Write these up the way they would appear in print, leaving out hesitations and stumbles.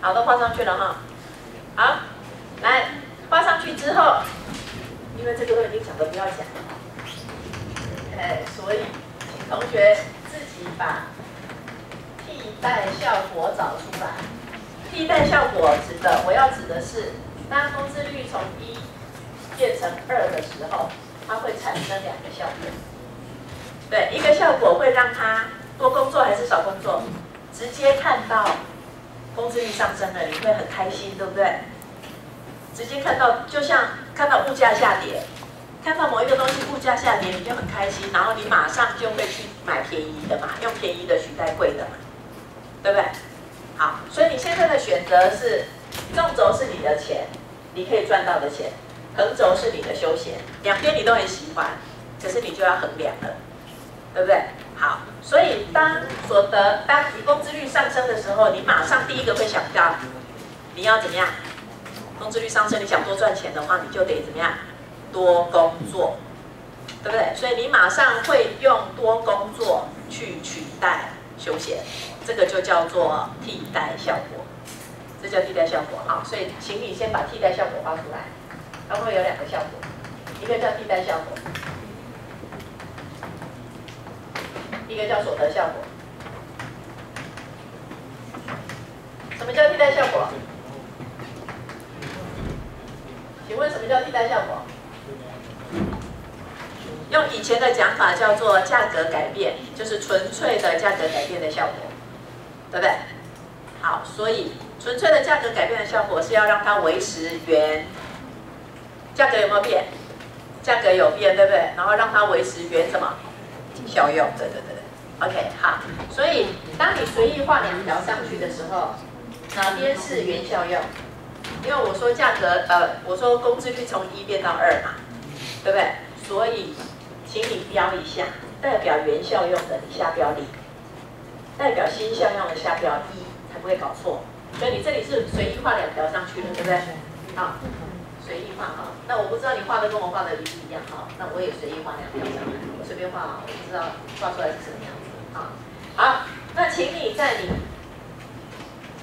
好，都画上去了哈。好，来画上去之后，因为这个都已经讲的不要讲了，所以请同学自己把替代效果找出来。替代效果我要指的是，当工资率从1变成2的时候，它会产生2个效果。对，一个效果会让它多工作还是少工作，直接看到工资率上升了，你会很开心，对不对？直接看到，就像看到物价下跌，看到某一个东西物价下跌，你就很开心，然后你马上就会去买便宜的嘛，用便宜的取代贵的嘛，对不对？好，所以你现在的选择是，纵轴是你的钱，你可以赚到的钱，横轴是你的休闲，两边你都很喜欢，可是你就要衡量了，对不对？好，所以当你工资率上升的时候，你马上第一个会想到，你要怎么样？工资率上升，你想多赚钱的话，你就得怎么样？多工作，对不对？所以你马上会用多工作去取代休闲，这个就叫做替代效果，这叫替代效果。好，所以请你先把替代效果画出来，它会有2个效果，一个叫替代效果，一个叫所得效果。什么叫替代效果？请问什么叫替代效果？用以前的讲法叫做价格改变，就是纯粹的价格改变的效果，对不对？好，所以纯粹的价格改变的效果是要让它维持原，价格有没有变？价格有变，对不对？然后让它维持原什么？效用，对。OK， 好，所以当你随意画2条上去的时候，哪边是原效用？因为我说我说工资率从1变到2嘛，对不对？所以，请你标一下，代表原效用的你下标0，代表新效用的下标1，才不会搞错。所以你这里是随意画2条上去的，对不对？好，随意画哈。那我不知道你画的跟我画的一不一样哈，那我也随意画2条上来，我随便画，我不知道画出来是什么样子。好，那请你在你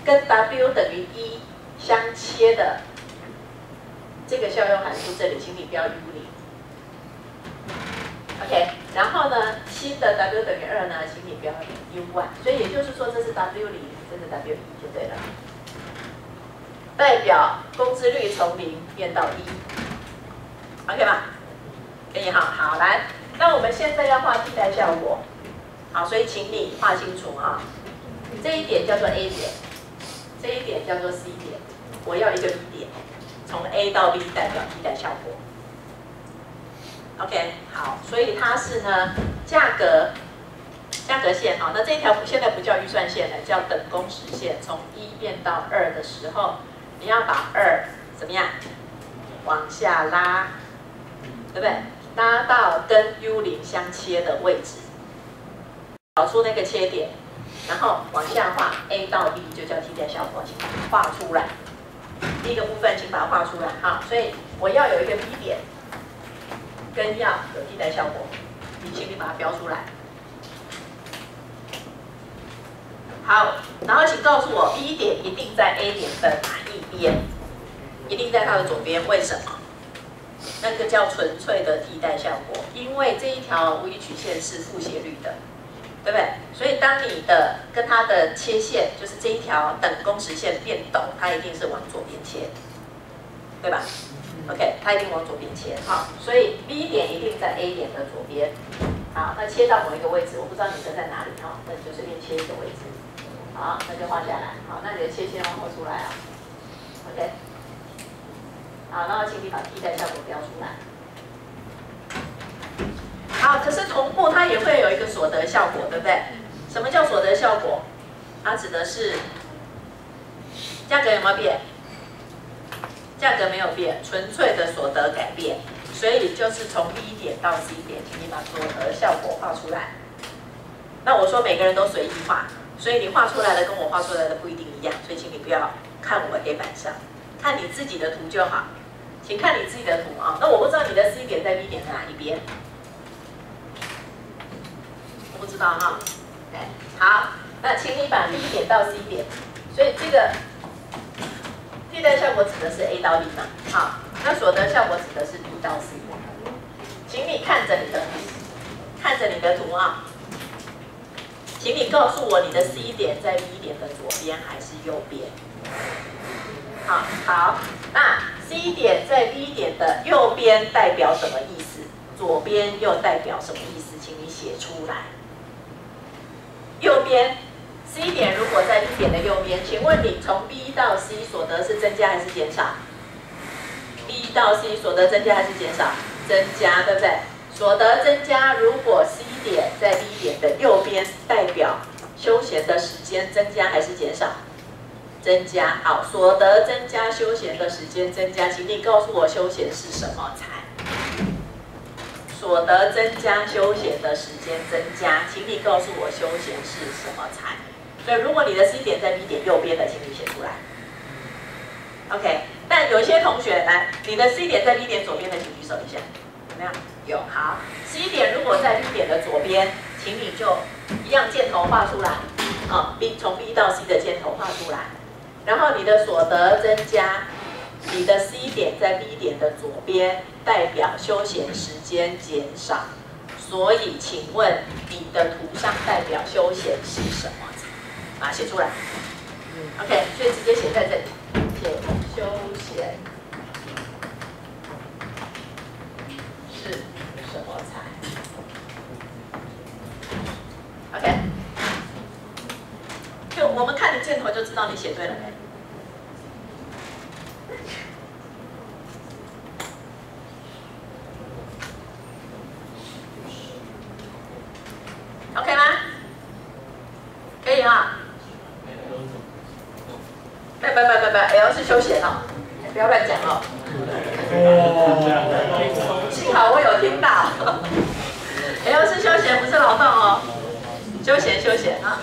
跟 W 等于1相切的这个效用函数这里，请你标U0。OK， 然后呢，新的 W 等于2呢，请你标U1。所以也就是说，这是 W0，这是 W1就对了。代表工资率从0变到1 ，OK 吧？可以哈。好，来，那我们现在要画替代效果。好，所以请你画清楚哈。这一点叫做 A 点，这一点叫做 C 点，我要一个 B 点，从 A 到 B 代表替代效果。OK， 好，所以它是呢价格线，好，那这一条现在不叫预算线了，叫等工时线。从1变到2的时候，你要把2怎么样往下拉，对不对？拉到跟 U0相切的位置，找出那个切点，然后往下画 A 到 B 就叫替代效果，请画出来。第一个部分请把它画出来，好，所以我要有一个 B 点。跟要有替代效果，请你把它标出来。好，然后请告诉我 B 点一定在 A 点的哪一边？一定在它的左边，为什么？那个叫纯粹的替代效果，因为这一条无理曲线是负斜率的，对不对？所以当你的跟它的切线，就是这一条等工时线变陡，它一定是往左边切，对吧？OK， 它一定往左边切，好，所以 B 点一定在 A 点的左边，好，那切到某一个位置，我不知道你的在哪里哈，那你就随便切一个位置，好，那就画下来，好，那你的切线要画出来啊 ，OK， 好，然后请你把替代效果标出来，好，可是同步它也会有一个所得效果，对不对？什么叫所得效果？它指的是价格有没有变？价格没有变，纯粹的所得改变，所以就是从 B 点到 C 点，请你把所得效果画出来。那我说每个人都随意画，所以你画出来的跟我画出来的不一定一样，所以请你不要看我黑板上，看你自己的图就好，请看你自己的图啊。那我不知道你的 C 点在 B 点的哪一边，我不知道哈。好，那请你把 B 点到 C 点，所以这个替代效果指的是 A 到 B 嘛？好，那所得效果指的是 B 到 C。请你看着你的图啊，请你告诉我你的 C 点在 B 点的左边还是右边？好，那 C 点在 B 点的右边代表什么意思？左边又代表什么意思？请你写出来。右边 C 点如果在 B 点的右边，请问你从 B 到 C 所得是增加还是减少 ？B 到 C 所得增加还是减少？增加，对不对？所得增加，如果 C 点在 B 点的右边，代表休闲的时间增加还是减少？增加。好，所得增加，休闲的时间增加，请你告诉我休闲是什么财？所得增加，休闲的时间增加，请你告诉我休闲是什么财？所以如果你的 C 点在 B 点右边的，请你写出来。OK， 但有些同学来，你的 C 点在 B 点左边的，请举手一下。怎么样？有。好 ，C 点如果在 B 点的左边，请你就一样箭头画出来。从 B 到 C 的箭头画出来。然后你的所得增加，你的 C 点在 B 点的左边，代表休闲时间减少。所以，请问你的图上代表休闲是什么？把它写出来。OK， 所以直接写在这里，写休闲是什么财 ？OK， 就我们看你箭头就知道你写对了没？OK 吗？可以哈。不 ，L 是休闲哦，不要乱讲哦。幸好我有听到。L 是休闲，不是劳动哦。休闲啊。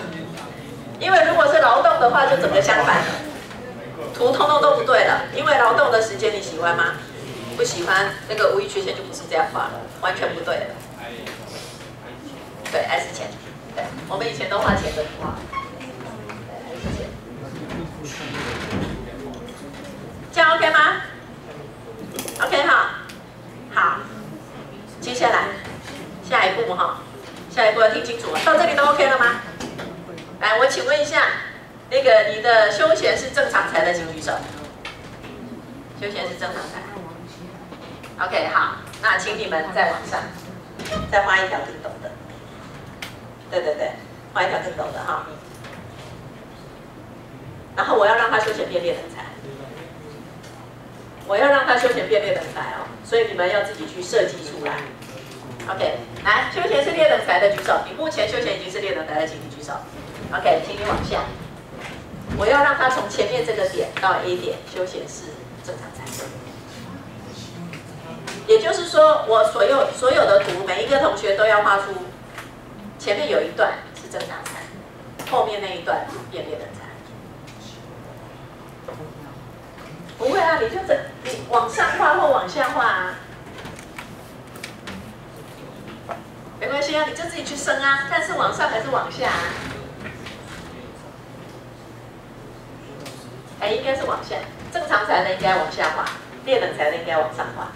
因为如果是劳动的话，就整个相反了，图通通都不对了。因为劳动的时间你喜欢吗？不喜欢，那个无意曲线就不是这样画了，完全不对了。对 ，S 钱，对，我们以前都画钱的图啊。对 ，S 钱。这样 OK 吗 ？OK 哈，好，接下来下一步哈，下一步要听清楚了，到这里都 OK 了吗？来，我请问一下，那个你的休闲是正常财的，请举手。休闲是正常财。OK， 好，那请你们再往上，再画一条更陡的。对，画一条更陡的哈。然后我要让它休闲变劣等财。我要让它休闲变劣等财哦，所以你们要自己去设计出来。OK， 来，休闲是劣等财的举手。你目前休闲已经是劣等财的，请你举手。OK， 请你往下。我要让它从前面这个点到 A 点，休闲是正常财。也就是说，我所有的图，每一个同学都要画出前面有一段是正常财，后面那一段变劣等财。不会啊，你往上画或往下画啊，没关系啊，你就自己去升啊，看是往上还是往下啊。应该是往下，正常财的应该往下画，劣等财的应该往上画，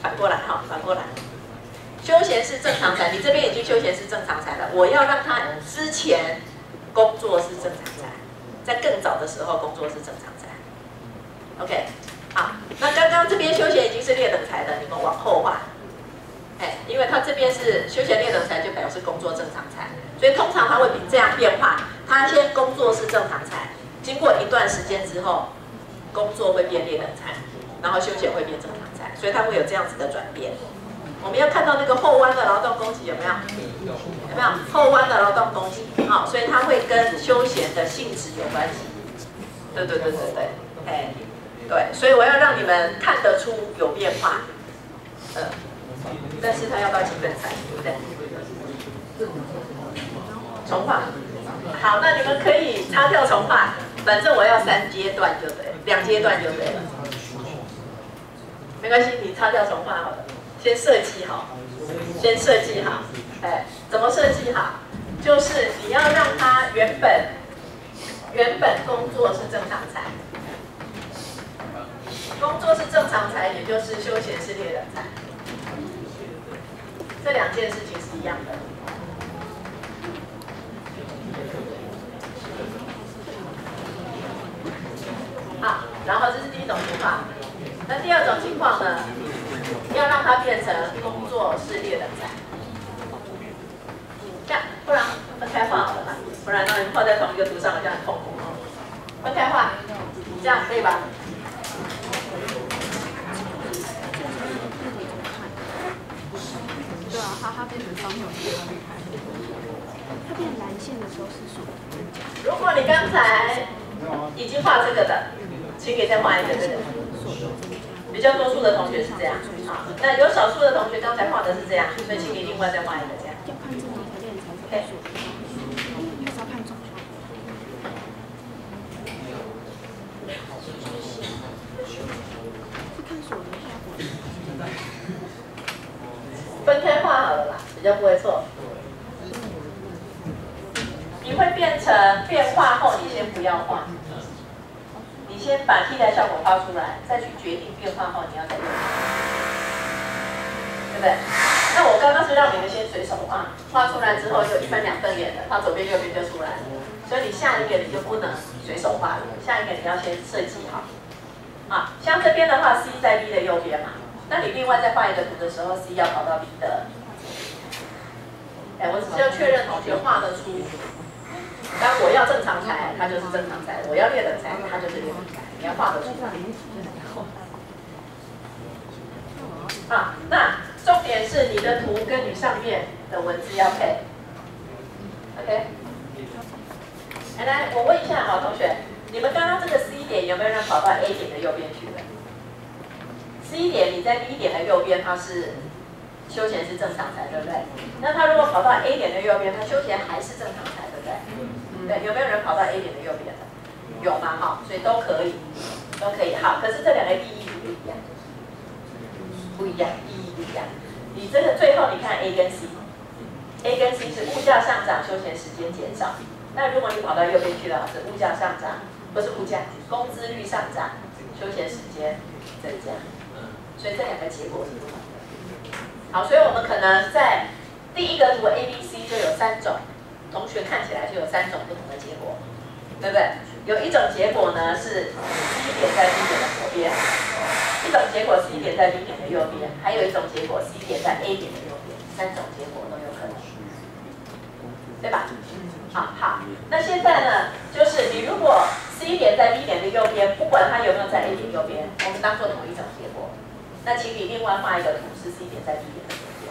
反过来哈，反过来。休闲是正常财，你这边已经休闲是正常财了，我要让他之前工作是正常财，在更早的时候工作是正常财。OK， 好，那刚刚这边休闲已经是劣等财的，你们往后画。因为它这边是休闲劣等财，就表示工作正常财，所以通常它会这样变化，它先工作是正常财，经过一段时间之后，工作会变劣等财，然后休闲会变正常财，所以它会有这样子的转变。我们要看到那个后弯的劳动供给有没有？有没有后弯的劳动供给？好，所以它会跟休闲的性质有关系。对，对，所以我要让你们看得出有变化，但是它要到基本财，对不对？重画。好，那你们可以擦掉重画，反正我要3阶段就对，2阶段就对了。没关系，你擦掉重画好了，先设计好，怎么设计好？就是你要让它原本工作是正常财。工作是正常才，也就是休闲是劣等才，这两件事情是一样的。好，然后这是第一种情况。那第二种情况呢，要让它变成工作是劣等才。这样，不然分开画好了吧？不然让你们画在同一个图上，好像很痛苦哦。分开画，这样可以吧？对啊，它变成方向比较厉害。它变蓝线的时候是属。如果你刚才已经画这个的，请你再画一个这个。比较多数的同学是这样，好，那有少数的同学刚才画的是这样，所以请你另外再画一个这样。要看这两条链才是属。还是要看总效。是看锁的效果。分开画好了啦，比较不会错。你会变成变化后，你先不要画，你先把替代效果画出来，再去决定变化后你要怎样，对不对？那我刚刚是让你们先随手画，画出来之后就一分两瞪眼的，画左边右边就出来了。所以你下一个你就不能随手画了，下一个你要先设计好。啊，像这边的话 ，C 在 B 的右边嘛。那你另外再画一个图的时候 ，C 要跑到 B 的。我只是要确认同学画得出。当我要正常才，它就是正常才；我要劣等才，它就是劣等才。你要画得出来。啊，那重点是你的图跟你上面的文字要配。OK。来，我问一下好同学，你们刚刚这个 C 点有没有人跑到 A 点的右边去了？ C 点你在 B 点的右边，它是休闲是正常才，对不对？那它如果跑到 A 点的右边，它休闲还是正常才，对不对？对，有没有人跑到 A 点的右边的？有嘛？哈，所以都可以，都可以。好，可是这两个意义不一样，不一样，意义不一样。你这个最后你看 A 跟 C，A 跟 C 是物价上涨，休闲时间减少。那如果你跑到右边去的话，是物价上涨，不是物价，工资率上涨，休闲时间增加。所以这两个结果是不同的。好，所以我们可能在第一个图 A、B、C 就有3种，同学看起来就有3种不同的结果，对不对？有一种结果呢是 C 点在 B 点的左边，一种结果 C 点在 B 点的右边，还有一种结果 C 点在 A 点的右边，3种结果都有可能，对吧？好，那现在呢，就是你如果 C 点在 B 点的右边，不管它有没有在 A 点右边，我们当做同一种结果。那请你另外画一个图是 C 点在 B 点的左边，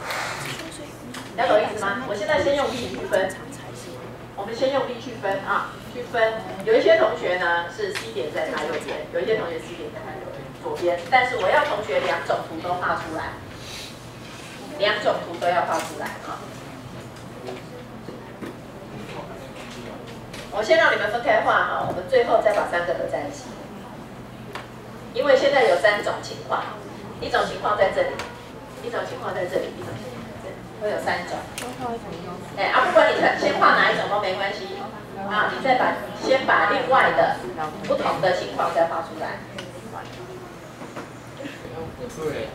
了解我意思吗？我现在先用力去分，我们先用力去分啊，去分。有一些同学呢是 C 点在他右边，有一些同学 C 点在他左边，但是我要同学2种图都画出来，2种图都要画出来啊。我先让你们分开画哈，我们最后再把3个合在一起。因为现在有3种情况，一种情况在这里，一种情况在这里，一种情况在这里，会有3种。不管你先画哪一种都没关系啊，你再先把另外的不同的情况再画出来。对。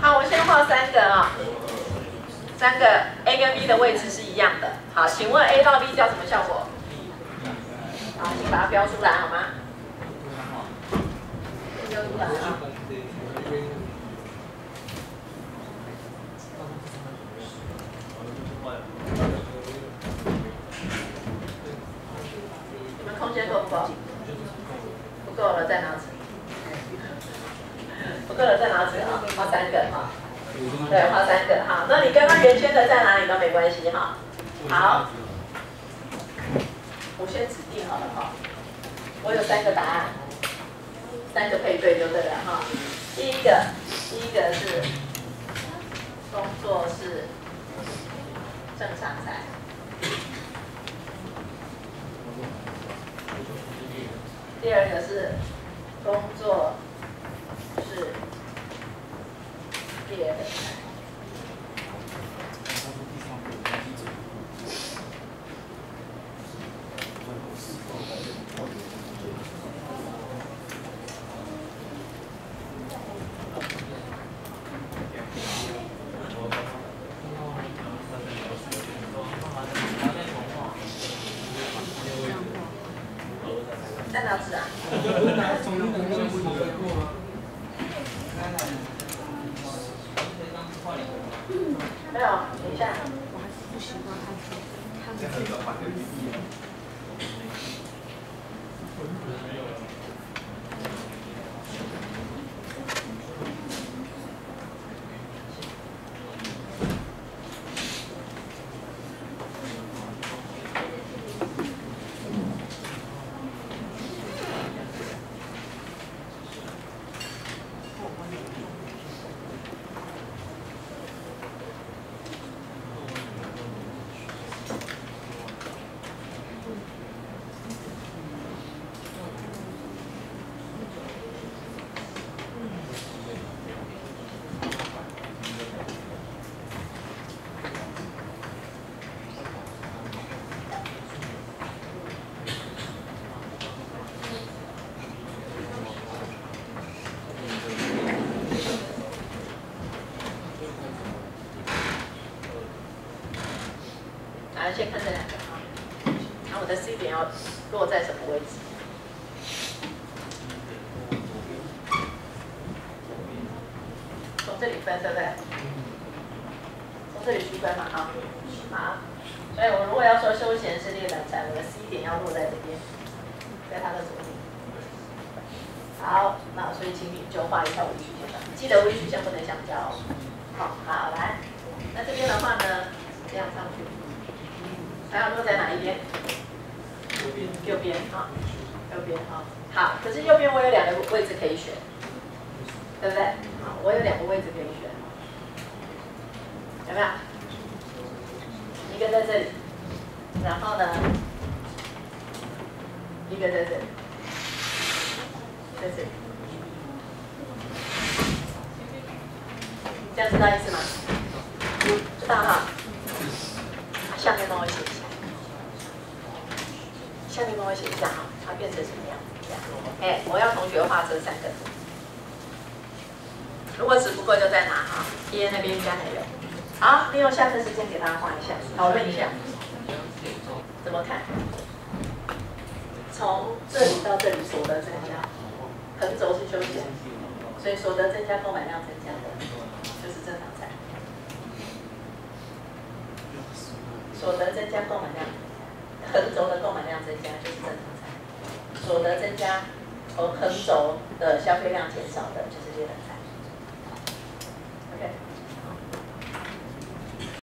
好，我先画3个啊，3个 A 跟 B 的位置是一样的。好，请问 A 到 B 叫什么效果？好，请把它标出来好吗？标出来啊。你们空间够不够？不够了，再拿纸。不够了，再拿纸啊，画3个哈。对，画3个哈。那你刚刚圆圈的在哪里都没关系哈。好，我先指定好了哈。我有3个答案，3个配对就对了哈。第一个是工作是正常才。第2个是工作是第2个才。在哪纸啊？没有，等一下。我还是不习惯看字。先看这2个啊，那我的 C 点要落在什么位置？从这里分，对不对？从这里区分嘛，哈。好，所以我如果要说休闲是列等才，我的 C 点要落在这边，在它的左边。好，那所以请你就画一条微曲线吧，记得微曲线不能相交。好，来，那这边的话呢，这样上去。还要落在哪一边？右边哈，右边哈。好，可是右边我有2个位置可以选，对不对？好，我有2个位置可以选，有没有？一个在这里，然后呢，一个在这里，在这里，这样知道意思吗？知道哈。下面帮我写一下，下面帮我写一下哈，它变成什么样子？这样，哎，我要同学画这3个。如果纸不够就再拿哈，页那边应该还有。好，利用下课时间给大家画一下，讨论一下，怎么看？从这里到这里所得增加，横轴是休闲，所以所得增加，购买量增加的，就是正常才。所得增加，购买量增加，横轴的购买量增加就是正常才。所得增加和横轴的消费量减少的就是